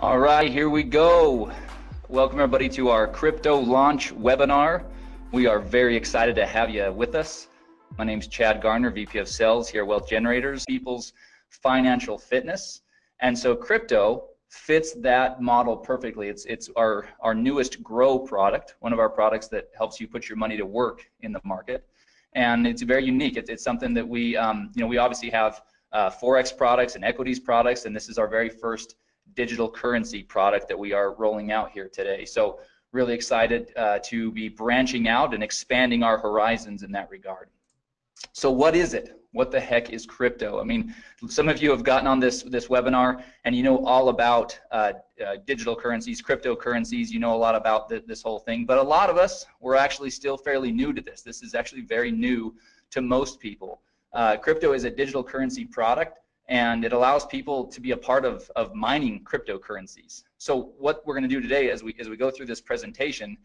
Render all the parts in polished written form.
All right, here we go. Welcome everybody to our crypto launch webinar. We are very excited to have you with us. My name is Chad Garner, VP of Sales here at Wealth Generators, people's financial fitness. And so crypto fits that model perfectly. It's our newest Grow product, one of our products that helps you put your money to work in the market. And it's very unique. It's something that we obviously have Forex products and equities products, and this is our very first digital currency product that we are rolling out here today. So really excited to be branching out and expanding our horizons in that regard. So what is it? What the heck is crypto? I mean, some of you have gotten on this webinar and you know all about digital currencies, cryptocurrencies, you know a lot about this whole thing, but a lot of us, we're actually still fairly new to this. This is actually very new to most people. Crypto is a digital currency product, and it allows people to be a part of mining cryptocurrencies. So what we're going to do today as we go through this presentation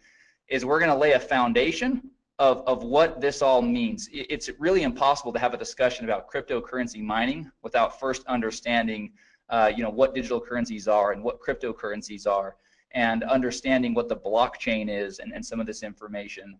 is we're going to lay a foundation of what this all means. It's really impossible to have a discussion about cryptocurrency mining without first understanding what digital currencies are and what cryptocurrencies are, and understanding what the blockchain is and some of this information.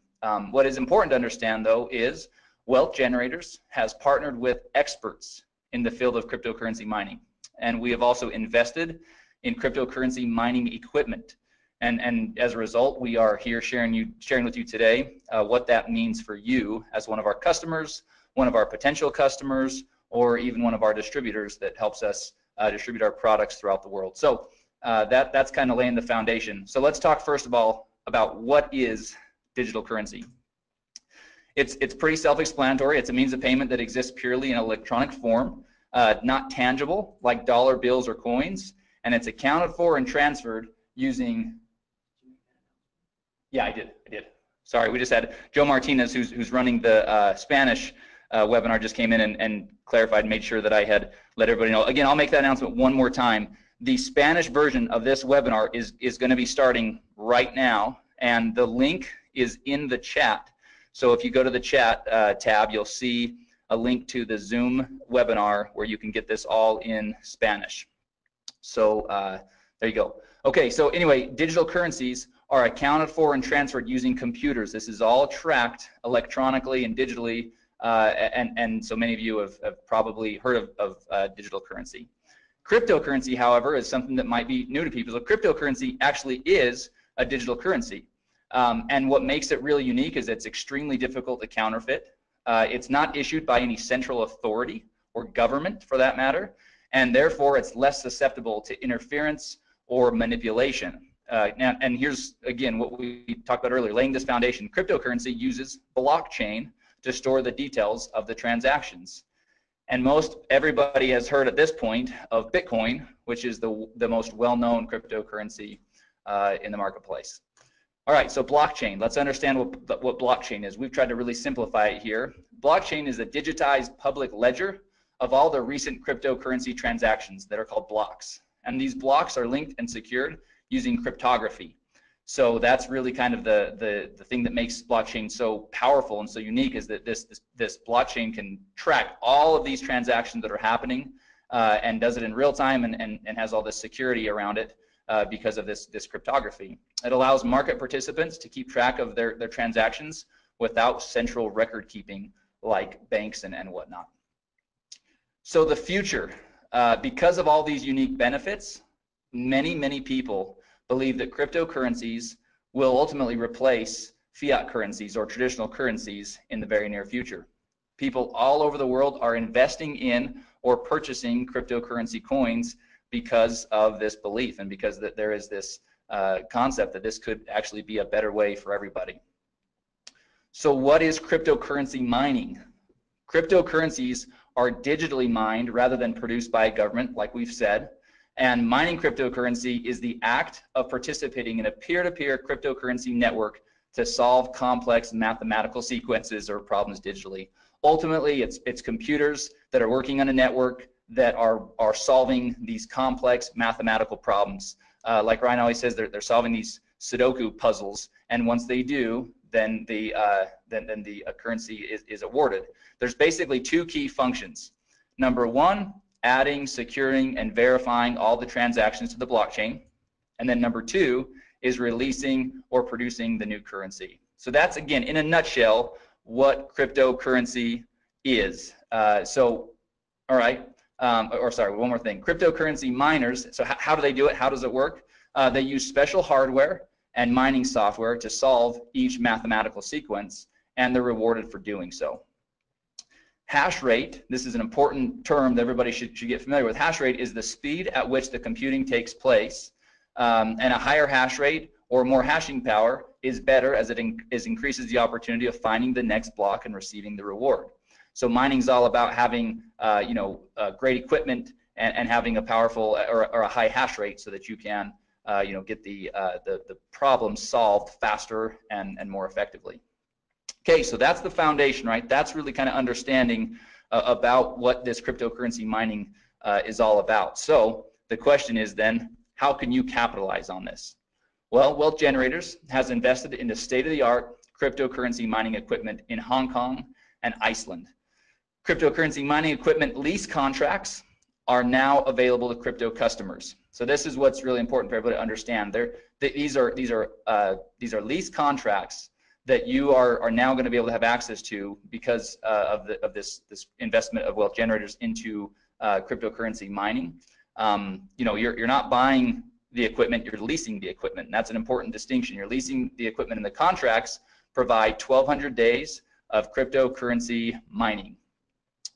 What is important to understand though is Wealth Generators has partnered with experts in the field of cryptocurrency mining, and we have also invested in cryptocurrency mining equipment, and as a result we are here sharing with you today what that means for you as one of our customers, one of our potential customers, or even one of our distributors that helps us distribute our products throughout the world. So that's kind of laying the foundation. So let's talk first of all about what is digital currency. It's pretty self-explanatory. It's a means of payment that exists purely in electronic form, not tangible like dollar bills or coins, and it's accounted for and transferred using. Yeah, I did. Sorry, we just had Joe Martinez, who's running the Spanish webinar, just came in and clarified, made sure that I had let everybody know. Again, I'll make that announcement one more time. The Spanish version of this webinar is going to be starting right now, and the link is in the chat. So if you go to the chat tab, you'll see a link to the Zoom webinar where you can get this all in Spanish. So there you go. Okay, so anyway, digital currencies are accounted for and transferred using computers. This is all tracked electronically and digitally, and so many of you have probably heard of digital currency. Cryptocurrency, however, is something that might be new to people. So cryptocurrency actually is a digital currency. And what makes it really unique is it's extremely difficult to counterfeit. It's not issued by any central authority or government for that matter, and therefore it's less susceptible to interference or manipulation. And here's again what we talked about earlier, laying this foundation. Cryptocurrency uses blockchain to store the details of the transactions. And most everybody has heard at this point of Bitcoin, which is the most well-known cryptocurrency in the marketplace. All right, so blockchain. Let's understand what blockchain is. We've tried to really simplify it here. Blockchain is a digitized public ledger of all the recent cryptocurrency transactions that are called blocks. And these blocks are linked and secured using cryptography. So that's really kind of the thing that makes blockchain so powerful and so unique, is that this blockchain can track all of these transactions that are happening and does it in real time and has all this security around it. Because of this cryptography. It allows market participants to keep track of their transactions without central record keeping like banks and whatnot. So the future, because of all these unique benefits, many people believe that cryptocurrencies will ultimately replace fiat currencies or traditional currencies in the very near future. People all over the world are investing in or purchasing cryptocurrency coins because of this belief and because that there is this concept that this could actually be a better way for everybody. So what is cryptocurrency mining? Cryptocurrencies are digitally mined rather than produced by a government, like we've said, and mining cryptocurrency is the act of participating in a peer-to-peer cryptocurrency network to solve complex mathematical sequences or problems digitally. Ultimately, it's computers that are working on a network that are solving these complex mathematical problems. Like Ryan always says, they're solving these Sudoku puzzles, and once they do, then the currency is awarded. There's basically two key functions. Number one, adding, securing, and verifying all the transactions to the blockchain. And then number 2 is releasing or producing the new currency. So that's, again, in a nutshell, what cryptocurrency is. All right, sorry, one more thing. Cryptocurrency miners, so how do they do it? How does it work? They use special hardware and mining software to solve each mathematical sequence, and they're rewarded for doing so. Hash rate, this is an important term that everybody should get familiar with. Hash rate is the speed at which the computing takes place, and a higher hash rate or more hashing power is better as it increases the opportunity of finding the next block and receiving the reward. So mining is all about having great equipment and having a powerful or a high hash rate so that you can get the problem solved faster and more effectively. Okay, so that's the foundation, right? That's really kind of understanding about what this cryptocurrency mining is all about. So the question is then, how can you capitalize on this? Well, Wealth Generators has invested in the state-of-the-art cryptocurrency mining equipment in Hong Kong and Iceland. Cryptocurrency mining equipment lease contracts are now available to crypto customers. So this is what's really important for everybody to understand. These are lease contracts that you are now going to be able to have access to because of this investment of Wealth Generators into cryptocurrency mining. You're not buying the equipment, you're leasing the equipment. And that's an important distinction. You're leasing the equipment, and the contracts provide 1,200 days of cryptocurrency mining.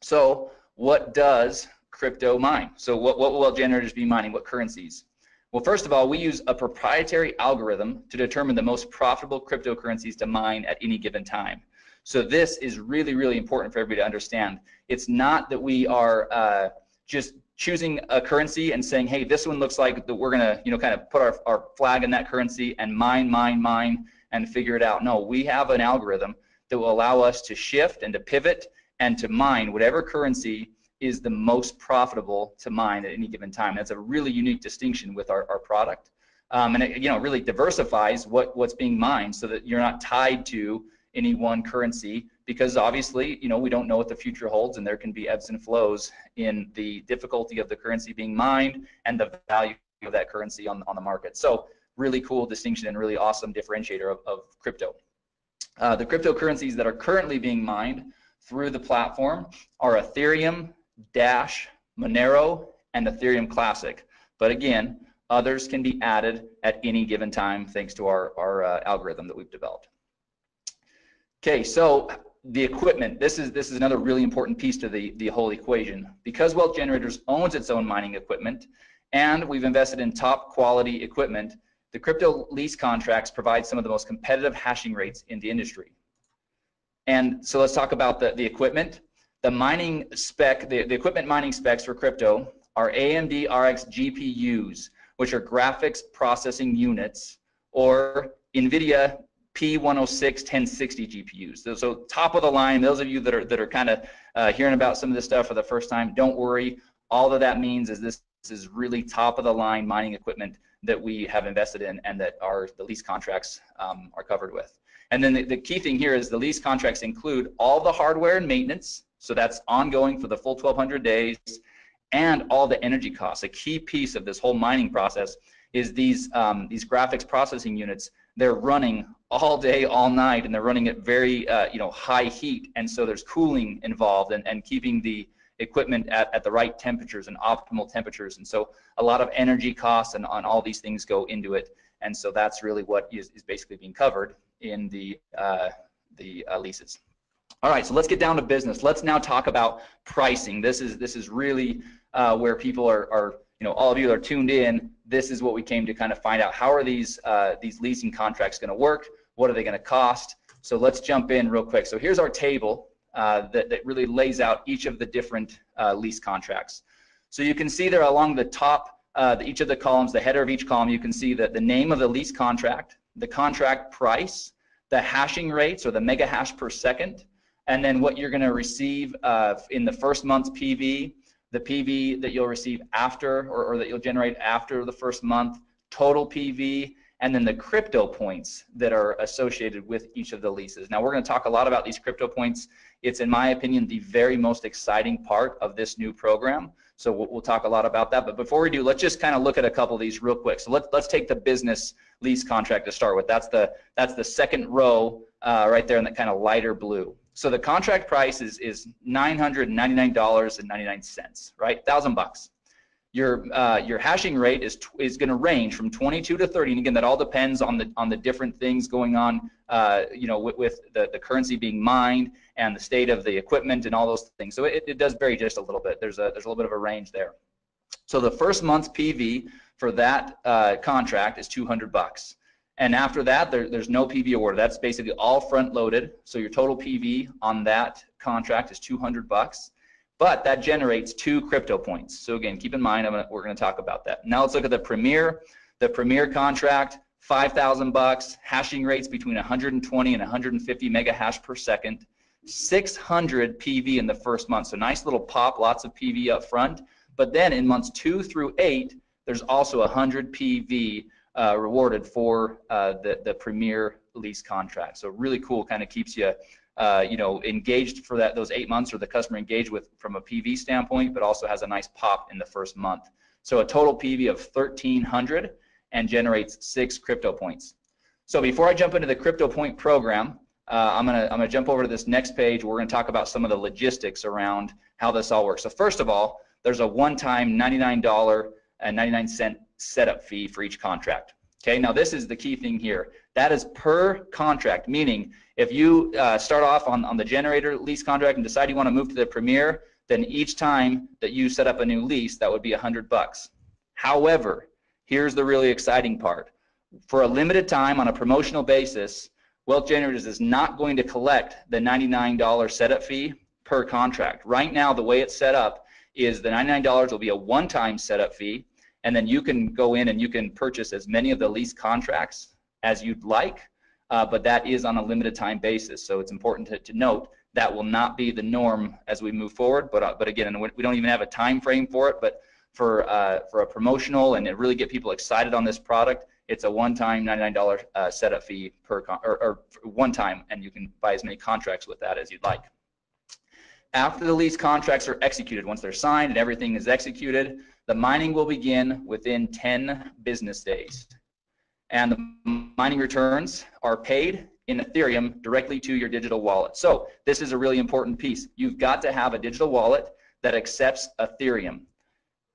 So what does crypto mine? So what will Wealth Generators be mining? What currencies? Well, first of all, we use a proprietary algorithm to determine the most profitable cryptocurrencies to mine at any given time. So this is really, really important for everybody to understand. It's not that we are just choosing a currency and saying, hey, this one looks like that we're going to, kind of put our flag in that currency and mine, and figure it out. No, we have an algorithm that will allow us to shift and to pivot and to mine whatever currency is the most profitable to mine at any given time. That's a really unique distinction with our product. And it really diversifies what's being mined so that you're not tied to any one currency, because obviously, we don't know what the future holds, and there can be ebbs and flows in the difficulty of the currency being mined and the value of that currency on the market. So really cool distinction and really awesome differentiator of crypto. The cryptocurrencies that are currently being mined through the platform are Ethereum, Dash, Monero, and Ethereum Classic. But again, others can be added at any given time thanks to our algorithm that we've developed. Okay, so the equipment, this is another really important piece to the whole equation. Because Wealth Generators owns its own mining equipment, and we've invested in top quality equipment, the crypto lease contracts provide some of the most competitive hashing rates in the industry. And so let's talk about the equipment. The mining spec, the equipment mining specs for crypto are AMD RX GPUs, which are graphics processing units, or NVIDIA P106 1060 GPUs. So top of the line. Those of you that are kind of hearing about some of this stuff for the first time, don't worry. All that means is this is really top of the line mining equipment that we have invested in and that the lease contracts are covered with. And then the key thing here is the lease contracts include all the hardware and maintenance, so that's ongoing for the full 1,200 days, and all the energy costs. A key piece of this whole mining process is these graphics processing units. They're running all day, all night, and they're running at very high heat, and so there's cooling involved and keeping the equipment at the right temperatures and optimal temperatures, and so a lot of energy costs and on all these things go into it, and so that's really what is basically being covered in the leases. All right, so let's get down to business. Let's now talk about pricing. This is really where people are all of you that are tuned in. This is what we came to kind of find out. How are these leasing contracts going to work? What are they going to cost? So let's jump in real quick. So here's our table that really lays out each of the different lease contracts. So you can see there along the top, each of the columns, the header of each column, you can see that the name of the lease contract, the contract price, the hashing rates or the mega hash per second, and then what you're going to receive in the first month's PV, the PV that you'll receive after or that you'll generate after the first month, total PV, and then the crypto points that are associated with each of the leases. Now we're going to talk a lot about these crypto points. It's, in my opinion, the very most exciting part of this new program. So we'll talk a lot about that. But before we do, let's just kind of look at a couple of these real quick. So let's take the business lease contract to start with. That's the second row right there in that kind of lighter blue. So the contract price is $999.99, right? $1,000. Your hashing rate is going to range from 22 to 30, and again, that all depends on the different things going on, you know, with the currency being mined and the state of the equipment and all those things. So it does vary just a little bit. There's a little bit of a range there. So the first month's PV for that contract is $200, and after that, there's no PV awarded. That's basically all front loaded. So your total PV on that contract is $200. But that generates 2 crypto points. So again, keep in mind, we're going to talk about that. Now let's look at the Premier. The Premier contract, $5,000, hashing rates between 120 and 150 mega hash per second, 600 PV in the first month. So nice little pop, lots of PV up front. But then in months 2 through 8, there's also 100 PV rewarded for the Premier lease contract. So really cool, kind of keeps you you know, engaged for those 8 months, or the customer engaged with from a PV standpoint, but also has a nice pop in the first month. So a total PV of 1,300 and generates 6 crypto points. So before I jump into the crypto point program, I'm gonna jump over to this next page. We're gonna talk about some of the logistics around how this all works. So first of all, there's a one-time $99.99 setup fee for each contract. Okay, now this is the key thing here. That is per contract, meaning if you start off on the generator lease contract and decide you want to move to the Premier, then each time that you set up a new lease, that would be $100. However, here's the really exciting part. For a limited time on a promotional basis, Wealth Generators is not going to collect the $99 setup fee per contract. Right now, the way it's set up is the $99 will be a one-time setup fee, and then you can go in and you can purchase as many of the lease contracts as you'd like, but that is on a limited time basis. So it's important to note that will not be the norm as we move forward. But again, we don't even have a time frame for it. But for a promotional and to really get people excited on this product, it's a one-time $99 setup fee per or one time, and you can buy as many contracts with that as you'd like. After the lease contracts are executed, once they're signed and everything is executed, the mining will begin within 10 business days. And the mining returns are paid in Ethereum directly to your digital wallet. So this is a really important piece. You've got to have a digital wallet that accepts Ethereum.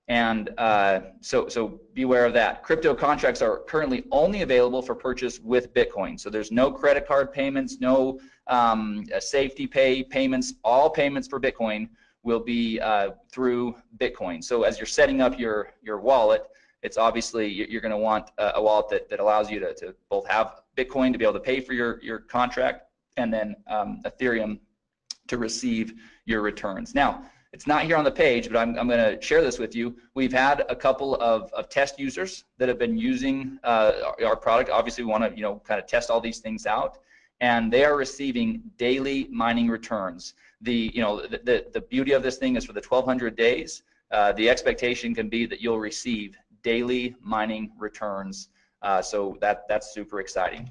And so beware of that. Crypto contracts are currently only available for purchase with Bitcoin. So there's no credit card payments, no safety pay payments. All payments for Bitcoin will be through Bitcoin. So as you're setting up your wallet, it's obviously you're going to want a wallet that allows you to both have Bitcoin to be able to pay for your contract, and then Ethereum to receive your returns. Now, it's not here on the page, but I'm going to share this with you. We've had a couple of test users that have been using our product. Obviously, we want to kind of test all these things out, and they are receiving daily mining returns. The beauty of this thing is for the 1,200 days, the expectation can be that you'll receive daily mining returns. So that's super exciting.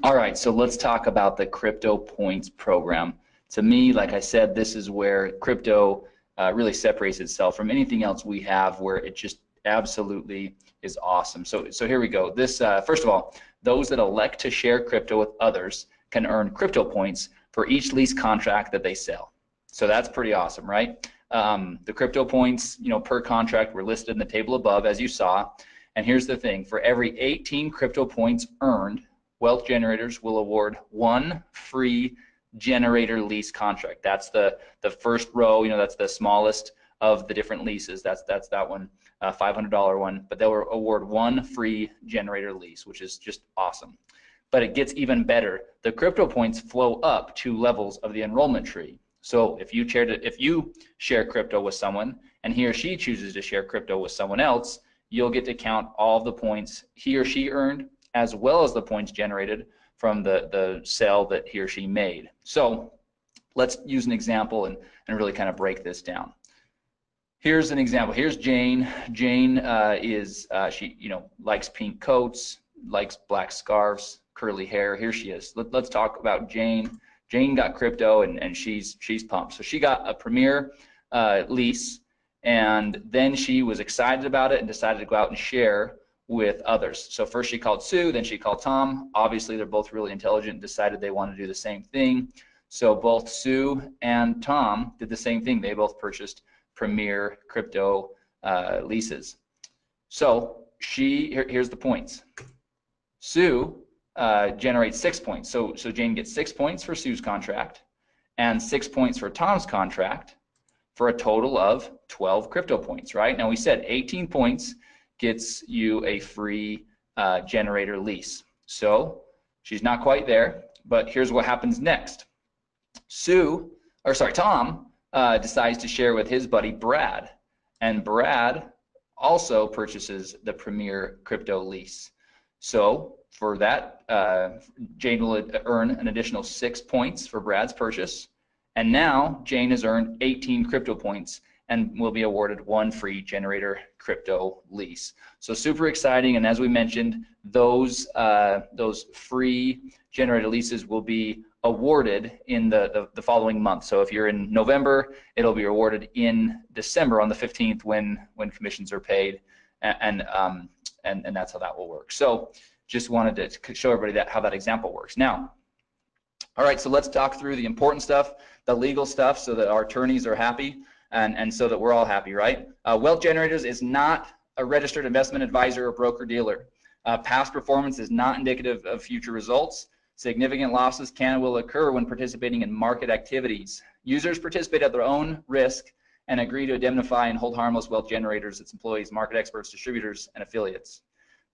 All right, so let's talk about the Crypto Points program. To me, like I said, this is where crypto really separates itself from anything else we have, where it just absolutely is awesome. So here we go. This first of all, those that elect to share crypto with others can earn crypto points for each lease contract that they sell. So that's pretty awesome, right? The crypto points, per contract were listed in the table above, as you saw. And here's the thing: for every 18 crypto points earned, Wealth Generators will award 1 free generator lease contract. That's the first row. That's the smallest of the different leases. That's that one, $500 one. But they'll award 1 free generator lease, which is just awesome. But it gets even better. The crypto points flow up 2 levels of the enrollment tree. So if you share crypto with someone and he or she chooses to share crypto with someone else, you'll get to count all of the points he or she earned, as well as the points generated from the sale that he or she made. So let's use an example and really kind of break this down. Here's an example. Here's Jane. Jane she likes pink coats. likes black scarves, curly hair. Here she is. Let's talk about Jane. Jane got crypto, and she's pumped. So she got a Premier lease, and then she was excited about it and decided to go out and share with others. So first she called Sue, then she called Tom. Obviously they're both really intelligent and decided they want to do the same thing. So both Sue and Tom did the same thing. They both purchased Premier crypto leases. So here's the points. Sue generates 6 points. So Jane gets 6 points for Sue's contract and 6 points for Tom's contract for a total of 12 crypto points, right? Now we said 18 points gets you a free generator lease. So she's not quite there, but here's what happens next. Tom decides to share with his buddy Brad, and Brad also purchases the Premier crypto lease. So for that, Jane will earn an additional 6 points for Brad's purchase, and now Jane has earned 18 crypto points and will be awarded 1 free generator crypto lease. So super exciting, and as we mentioned, those free generator leases will be awarded in the following month. So if you're in November, it'll be awarded in December on the 15th when commissions are paid, and that's how that will work. So just wanted to show everybody how that example works. Now, all right, so let's talk through the important stuff, the legal stuff, so that our attorneys are happy and so that we're all happy, right? Wealth Generators is not a registered investment advisor or broker-dealer. Past performance is not indicative of future results. Significant losses can and will occur when participating in market activities. Users participate at their own risk and agree to indemnify and hold harmless Wealth Generators, its employees, market experts, distributors, and affiliates.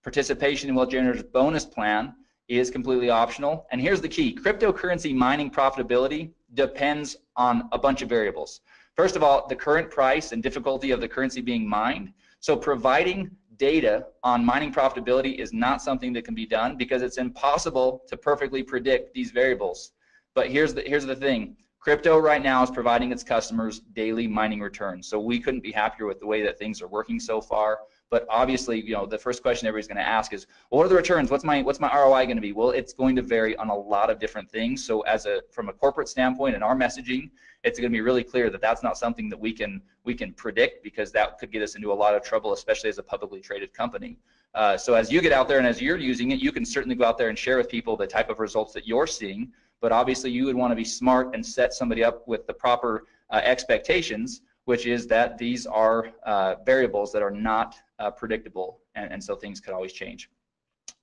Participation in Wealth Generators bonus plan is completely optional. And here's the key: cryptocurrency mining profitability depends on a bunch of variables. First of all, the current price and difficulty of the currency being mined. So providing data on mining profitability is not something that can be done because it's impossible to perfectly predict these variables. But here's the thing. Crypto right now is providing its customers daily mining returns. So we couldn't be happier with the way that things are working so far. But obviously, you know, the first question everybody's going to ask is, well, what are the returns? What's my ROI going to be? Well, it's going to vary on a lot of different things. So from a corporate standpoint and our messaging, it's going to be really clear that that's not something that we can predict, because that could get us into a lot of trouble, especially as a publicly traded company. So as you get out there and as you're using it, you can certainly go out there and share with people the type of results that you're seeing. But obviously, you would want to be smart and set somebody up with the proper expectations, which is that these are variables that are not predictable, and so things could always change.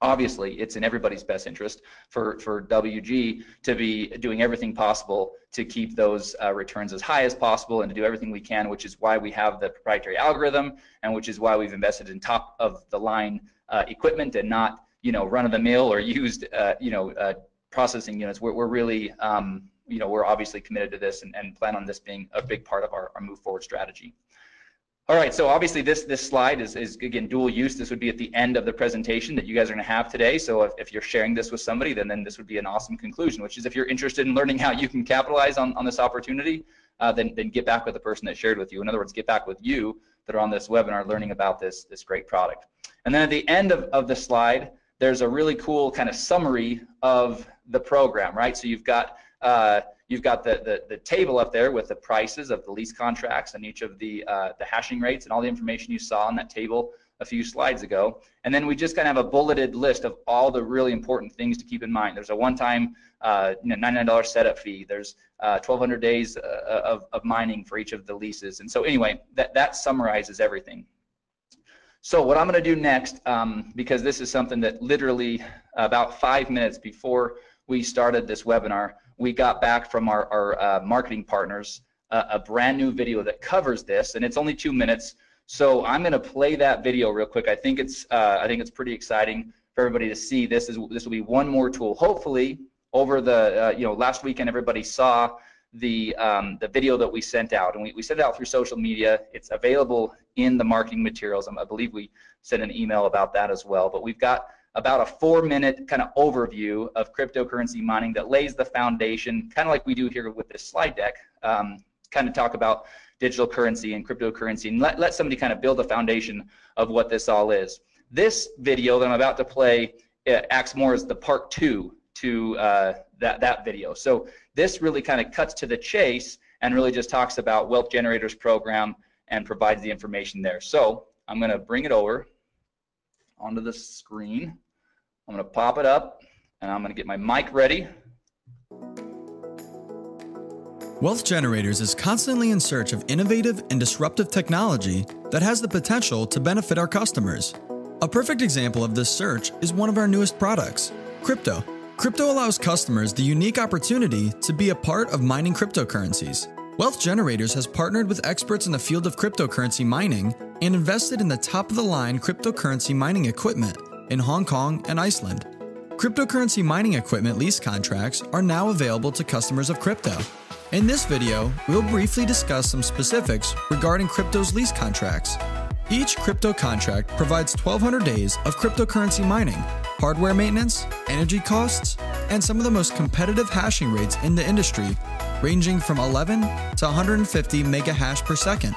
Obviously, it's in everybody's best interest for WG to be doing everything possible to keep those returns as high as possible and to do everything we can, which is why we have the proprietary algorithm, and which is why we've invested in top of the line equipment and not, you know, run of the mill or used processing units. We're really you know, we're obviously committed to this and plan on this being a big part of our move forward strategy. All right, so obviously this slide is again dual use. This would be at the end of the presentation that you guys are going to have today. So if you're sharing this with somebody, then this would be an awesome conclusion, which is if you're interested in learning how you can capitalize on this opportunity, then get back with the person that shared with you. In other words, get back with you that are on this webinar learning about this great product. And then at the end of the slide, there's a really cool kind of summary of the program, right? So you've got the table up there with the prices of the lease contracts and each of the hashing rates and all the information you saw on that table a few slides ago. And then we just kind of have a bulleted list of all the really important things to keep in mind. There's a one-time $99 setup fee. There's 1,200 days of mining for each of the leases. And so anyway, that summarizes everything. So what I'm going to do next, because this is something that literally about 5 minutes before we started this webinar, we got back from our marketing partners a brand new video that covers this, and it's only 2 minutes. So I'm going to play that video real quick. I think it's pretty exciting for everybody to see. This will be one more tool. Hopefully, over the last weekend, everybody saw the video that we sent out, and we sent it out through social media. It's available in the marketing materials. I believe we sent an email about that as well. But we've got about a 4-minute kind of overview of cryptocurrency mining that lays the foundation, kind of like we do here with this slide deck, kind of talk about digital currency and cryptocurrency, and let somebody kind of build a foundation of what this all is. This video that I'm about to play acts more as the part 2 to that video. So this really kind of cuts to the chase and really just talks about Wealth Generators program and provides the information there. So I'm going to bring it over onto the screen. I'm going to pop it up, and I'm going to get my mic ready. Wealth Generators is constantly in search of innovative and disruptive technology that has the potential to benefit our customers. A perfect example of this search is one of our newest products, crypto. Crypto allows customers the unique opportunity to be a part of mining cryptocurrencies. Wealth Generators has partnered with experts in the field of cryptocurrency mining and invested in the top-of-the-line cryptocurrency mining equipment in Hong Kong and Iceland. Cryptocurrency mining equipment lease contracts are now available to customers of crypto. In this video, we'll briefly discuss some specifics regarding crypto's lease contracts. Each crypto contract provides 1,200 days of cryptocurrency mining, hardware maintenance, energy costs, and some of the most competitive hashing rates in the industry, ranging from 11 to 150 mega hash per second.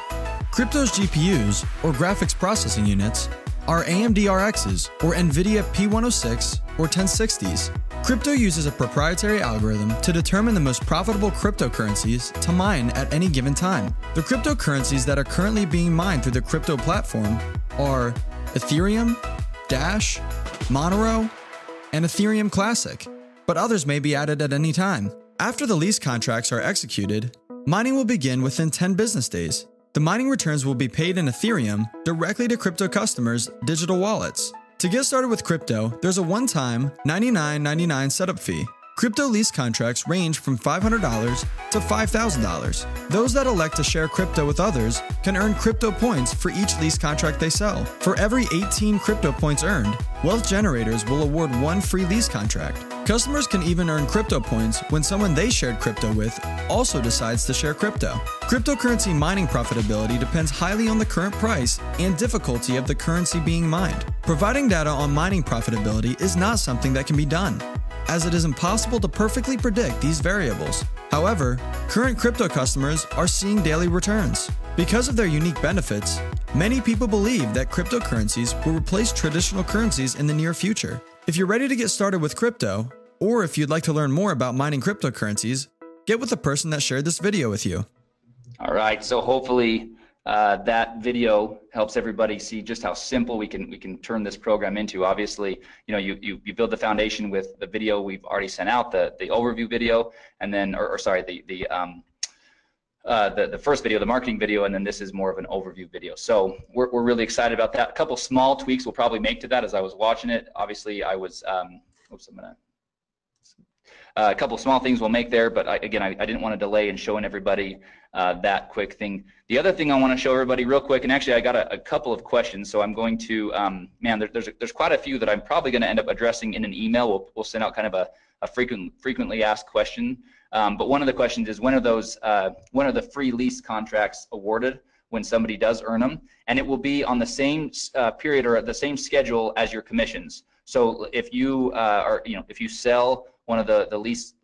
Crypto's GPUs, or graphics processing units, are AMD RXs, or NVIDIA P106 or 1060s. Crypto uses a proprietary algorithm to determine the most profitable cryptocurrencies to mine at any given time. The cryptocurrencies that are currently being mined through the crypto platform are Ethereum, Dash, Monero, and Ethereum Classic, but others may be added at any time. After the lease contracts are executed, mining will begin within 10 business days. The mining returns will be paid in Ethereum directly to crypto customers' digital wallets. To get started with crypto, there's a one-time $99.99 setup fee. Crypto lease contracts range from $500 to $5,000. Those that elect to share crypto with others can earn crypto points for each lease contract they sell. For every 18 crypto points earned, Wealth Generators will award one free lease contract. Customers can even earn crypto points when someone they shared crypto with also decides to share crypto. Cryptocurrency mining profitability depends highly on the current price and difficulty of the currency being mined. Providing data on mining profitability is not something that can be done, as it is impossible to perfectly predict these variables. However, current crypto customers are seeing daily returns. Because of their unique benefits, many people believe that cryptocurrencies will replace traditional currencies in the near future. If you're ready to get started with crypto, or if you'd like to learn more about mining cryptocurrencies, get with the person that shared this video with you. All right, so hopefully that video helps everybody see just how simple we can turn this program into. Obviously, you know, you build the foundation with the video we've already sent out, the overview video, and then, the first video, the marketing video, and then this is more of an overview video. So we're really excited about that. A couple small tweaks we'll probably make to that as I was watching it. Obviously, I was, a couple small things we'll make there, but I didn't want to delay in showing everybody that quick thing. The other thing I want to show everybody real quick, and actually I got a couple of questions, so I'm going to, there's quite a few that I'm probably going to end up addressing in an email. We'll send out kind of a frequently asked question. But one of the questions is, when are the free lease contracts awarded when somebody does earn them? And it will be on the same period or at the same schedule as your commissions. So if you if you sell one of the lease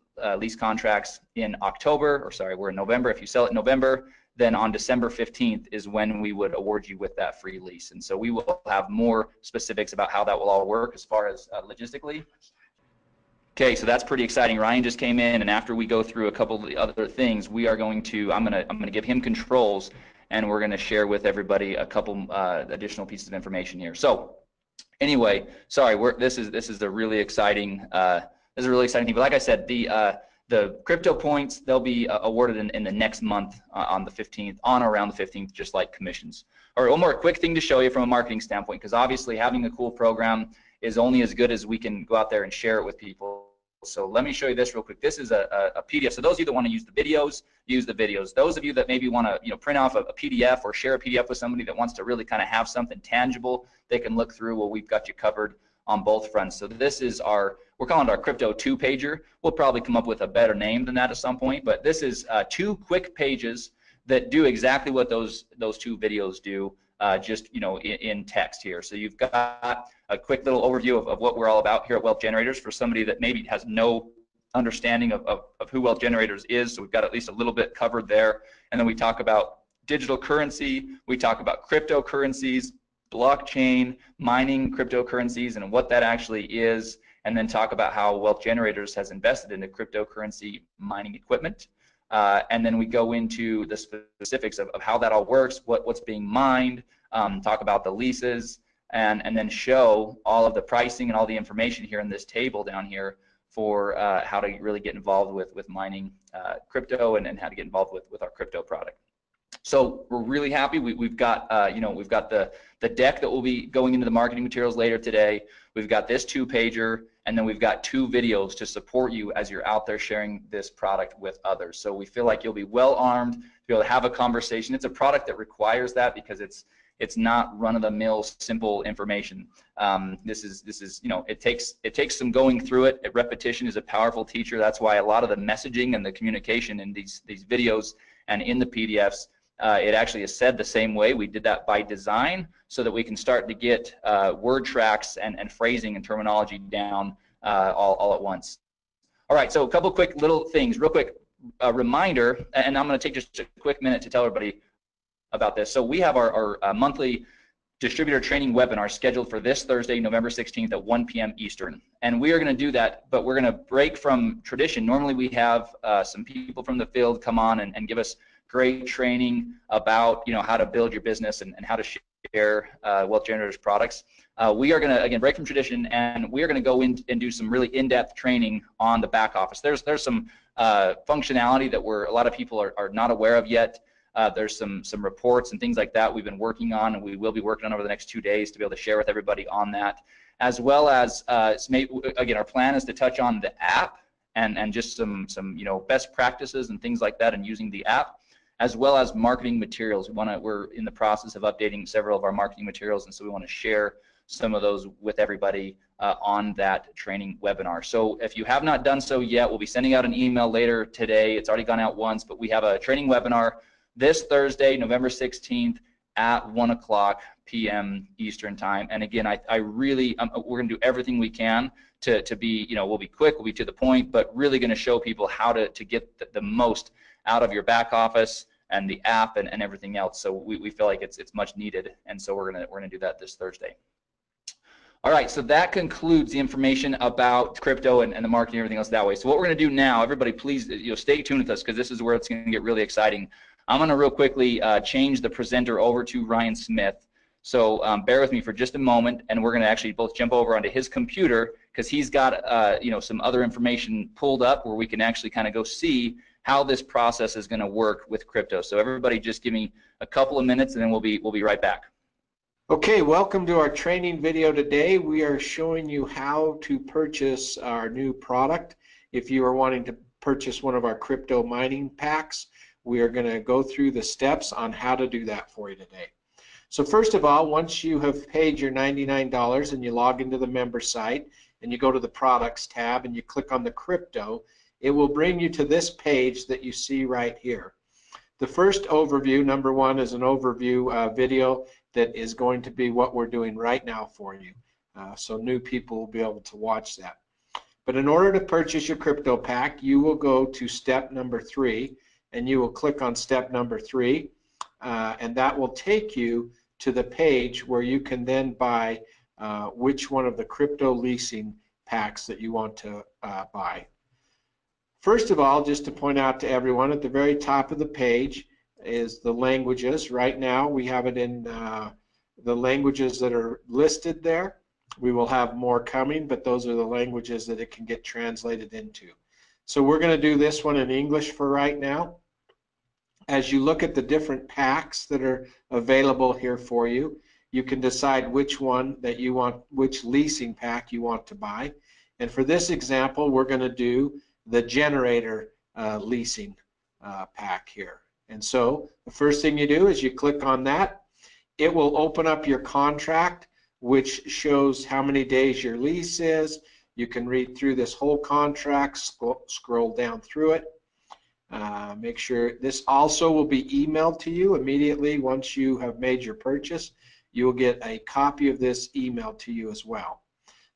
contracts in October, or sorry, we're in November. If you sell it in November, then on December 15th is when we would award you with that free lease. And so we will have more specifics about how that will all work as far as logistically. Okay, so that's pretty exciting. Ryan just came in, and after we go through a couple of the other things, we are going to, I'm gonna give him controls, and we're gonna share with everybody a couple additional pieces of information here. So anyway, sorry, this is a really exciting thing. But like I said, the crypto points, they'll be awarded in the next month on the 15th, on or around the 15th, just like commissions. All right, one more quick thing to show you from a marketing standpoint, because obviously having a cool program is only as good as we can go out there and share it with people. So let me show you this real quick. This is a PDF. So those of you that want to use the videos, use the videos. Those of you that maybe want to print off a PDF or share a PDF with somebody that wants to really kind of have something tangible they can look through, well, we've got you covered on both fronts. So this is we're calling it our Crypto 2-pager. We'll probably come up with a better name than that at some point, but this is 2 quick pages that do exactly what those 2 videos do, just in text here. So you've got a quick little overview of what we're all about here at Wealth Generators for somebody that maybe has no understanding of who Wealth Generators is. So we've got at least a little bit covered there. And then we talk about digital currency, we talk about cryptocurrencies, blockchain, mining cryptocurrencies, and what that actually is, and then talk about how Wealth Generators has invested into cryptocurrency mining equipment. And then we go into the specifics of how that all works, what's being mined, talk about the leases, and then show all of the pricing and all the information here in this table down here for how to really get involved with mining crypto and how to get involved with our crypto product. So we're really happy. We've got we've got the deck that will be going into the marketing materials later today. We've got this 2-pager, and then we've got 2 videos to support you as you're out there sharing this product with others. So we feel like you'll be well armed to be able to have a conversation. It's a product that requires that because it's not run-of-the-mill simple information. This is it takes some going through it. Repetition is a powerful teacher. That's why a lot of the messaging and the communication in these videos and in the PDFs, it actually is said the same way. We did that by design so that we can start to get word tracks and phrasing and terminology down all at once. All right, so a couple quick little things, real quick reminder, and I'm going to take just a quick minute to tell everybody about this. So we have our monthly distributor training webinar scheduled for this Thursday, November 16th at 1 p.m. Eastern. And we are going to do that, but we're going to break from tradition. Normally we have some people from the field come on and give us great training about how to build your business and how to share Wealth Generators products. We are going to, again, break from tradition, and we are going to go in and do some really in-depth training on the back office. There's some functionality that a lot of people are not aware of yet. There's some reports and things like that we've been working on, and we will be working on over the next 2 days to be able to share with everybody on that, as well as again, our plan is to touch on the app and just some best practices and things like that, and using the app, as well as marketing materials. We're in the process of updating several of our marketing materials, and so we want to share some of those with everybody on that training webinar. So if you have not done so yet, we'll be sending out an email later today. It's already gone out once, but we have a training webinar this Thursday, November 16th at 1 p.m. Eastern time. And again, we're going to do everything we can to be, we'll be quick, we'll be to the point, but really going to show people how to get the most out of your back office and the app and everything else. So we feel like it's much needed, and so we're gonna do that this Thursday. All right, so that concludes the information about crypto and the marketing and everything else that way. So what we're gonna do now, everybody please stay tuned with us, because this is where it's gonna get really exciting. I'm gonna real quickly change the presenter over to Ryan Smith. So bear with me for just a moment, and we're gonna actually both jump over onto his computer, because he's got some other information pulled up where we can actually kind of go see how this process is going to work with crypto. So everybody just give me a couple of minutes, and then we'll be right back. Okay, welcome to our training video today. We are showing you how to purchase our new product. If you are wanting to purchase one of our crypto mining packs, we are going to go through the steps on how to do that for you today. So first of all, once you have paid your $99 and you log into the member site and you go to the products tab and you click on the crypto, it will bring you to this page that you see right here. The first overview, number 1, is an overview video that is going to be what we're doing right now for you. So new people will be able to watch that. But in order to purchase your crypto pack, you will go to step number 3, and you will click on step number 3, and that will take you to the page where you can then buy which one of the crypto leasing packs that you want to buy. First of all, just to point out to everyone, at the very top of the page is the languages. Right now we have it in the languages that are listed there. We will have more coming, but those are the languages that it can get translated into. So we're going to do this one in English for right now. As you look at the different packs that are available here for you, you can decide which one that you want, which leasing pack you want to buy. And for this example, we're going to do the generator leasing pack here. And so the first thing you do is you click on that. It will open up your contract, which shows how many days your lease is. You can read through this whole contract, scroll down through it. Make sure this also will be emailed to you immediately once you have made your purchase. You will get a copy of this emailed to you as well.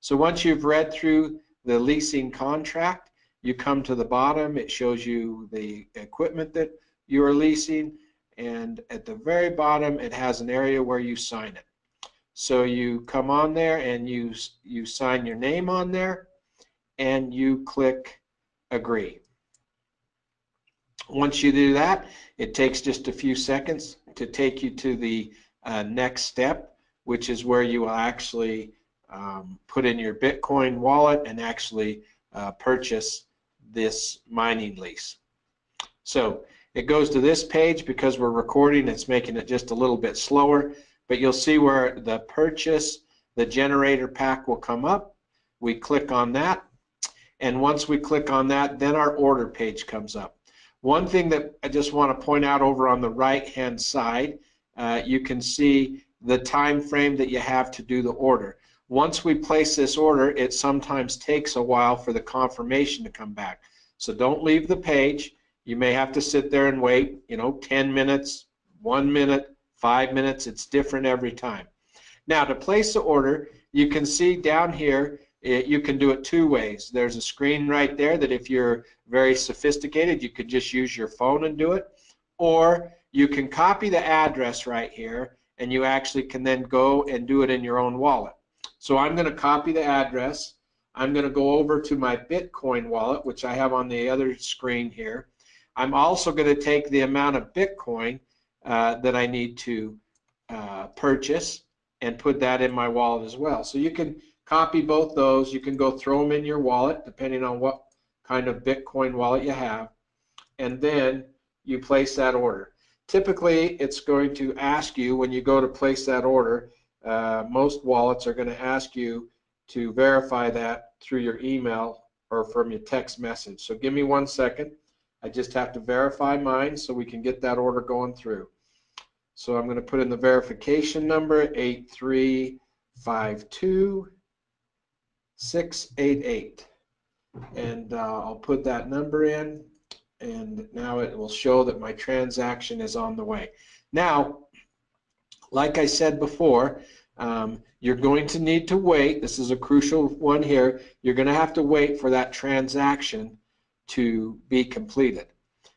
So once you've read through the leasing contract, you come to the bottom. It shows you the equipment that you are leasing, and at the very bottom it has an area where you sign it. So you come on there and you sign your name on there and you click agree. Once you do that, it takes just a few seconds to take you to the next step, which is where you will actually put in your Bitcoin wallet and actually purchase this mining lease. So it goes to this page. Because we're recording, it's making it just a little bit slower, but you'll see where the purchase, the generator pack will come up. We click on that, and once we click on that, then our order page comes up. One thing that I just want to point out over on the right hand side, you can see the time frame that you have to do the order. Once we place this order, it sometimes takes a while for the confirmation to come back. So don't leave the page. You may have to sit there and wait, 10 minutes, 1 minute, 5 minutes. It's different every time. Now, to place the order, you can see down here, you can do it two ways. There's a screen right there that if you're very sophisticated, you could just use your phone and do it. Or you can copy the address right here, and you actually can then go and do it in your own wallet. So I'm going to copy the address. I'm going to go over to my Bitcoin wallet, which I have on the other screen here. I'm also going to take the amount of Bitcoin that I need to purchase and put that in my wallet as well. So you can copy both those. You can go throw them in your wallet depending on what kind of Bitcoin wallet you have, and then you place that order. Typically, it's going to ask you when you go to place that order, most wallets are going to ask you to verify that through your email or from your text message. So give me 1 second. I just have to verify mine so we can get that order going through. So I'm going to put in the verification number, 8352688, and I'll put that number in, and now it will show that my transaction is on the way. Now, like I said before, you're going to need to wait. This is a crucial one here. You're going to have to wait for that transaction to be completed.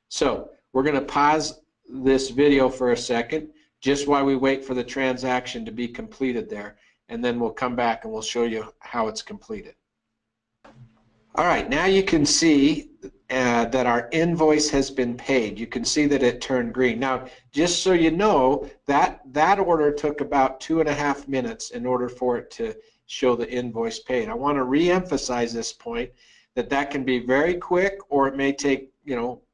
So we're going to pause this video for a second just while we wait for the transaction to be completed there, and then we'll come back and we'll show you how it's completed. All right, now you can see that our invoice has been paid. You can see that it turned green. Now, just so you know, that order took about 2.5 minutes in order for it to show the invoice paid. I want to re-emphasize this point, that can be very quick, or it may take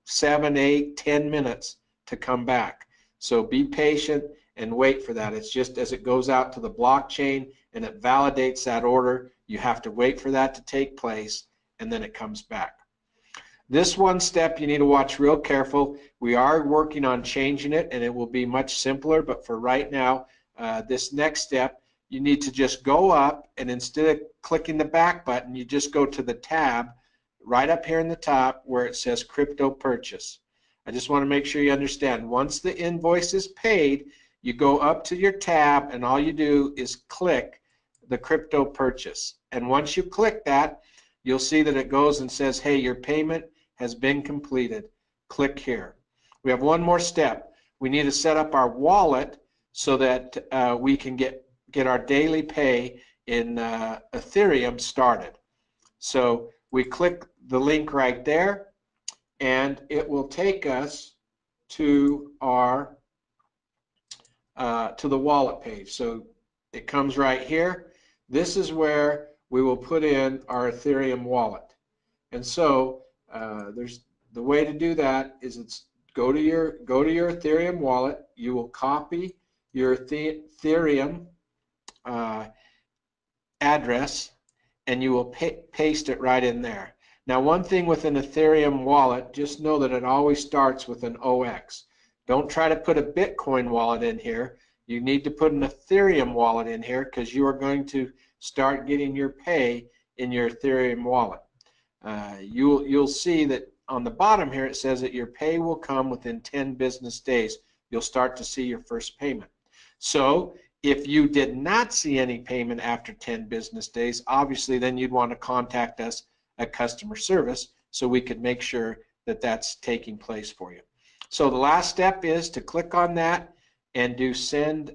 7, 8, 10 minutes to come back. So be patient and wait for that. It's just as it goes out to the blockchain and it validates that order, you have to wait for that to take place, and then it comes back. This one step you need to watch real careful. We are working on changing it, and it will be much simpler, but for right now, this next step, you need to just go up, and instead of clicking the back button, you just go to the tab right up here in the top where it says crypto purchase. I just want to make sure you understand. Once the invoice is paid, you go up to your tab, and all you do is click the crypto purchase. And once you click that, you'll see that it goes and says, hey, your payment has been completed. Click here. We have one more step. We need to set up our wallet so that we can get our daily pay in Ethereum started. So we click the link right there, and it will take us to our to the wallet page. So it comes right here. This is where we will put in our Ethereum wallet. And so there's the way to do that is go to your Ethereum wallet. You will copy your Ethereum address, and you will paste it right in there. Now, one thing with an Ethereum wallet, just know that it always starts with an OX. Don't try to put a Bitcoin wallet in here. You need to put an Ethereum wallet in here, because you are going to start getting your pay in your Ethereum wallet. You'll see that on the bottom here it says that your pay will come within 10 business days. You'll start to see your first payment. So if you did not see any payment after 10 business days, obviously then you'd want to contact us at customer service so we could make sure that that's taking place for you. So the last step is to click on that and do send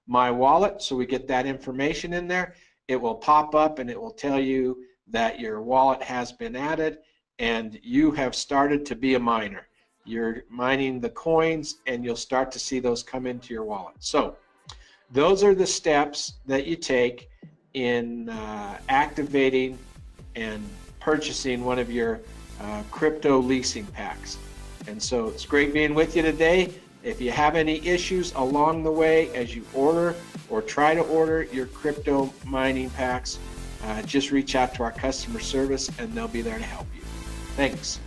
My Wallet, so we get that information in there. It will pop up and it will tell you that your wallet has been added and you have started to be a miner. You're mining the coins and you'll start to see those come into your wallet. So those are the steps that you take in activating and purchasing one of your crypto leasing packs. And so it's great being with you today. If you have any issues along the way as you order or try to order your crypto mining packs, just reach out to our customer service and they'll be there to help you. Thanks.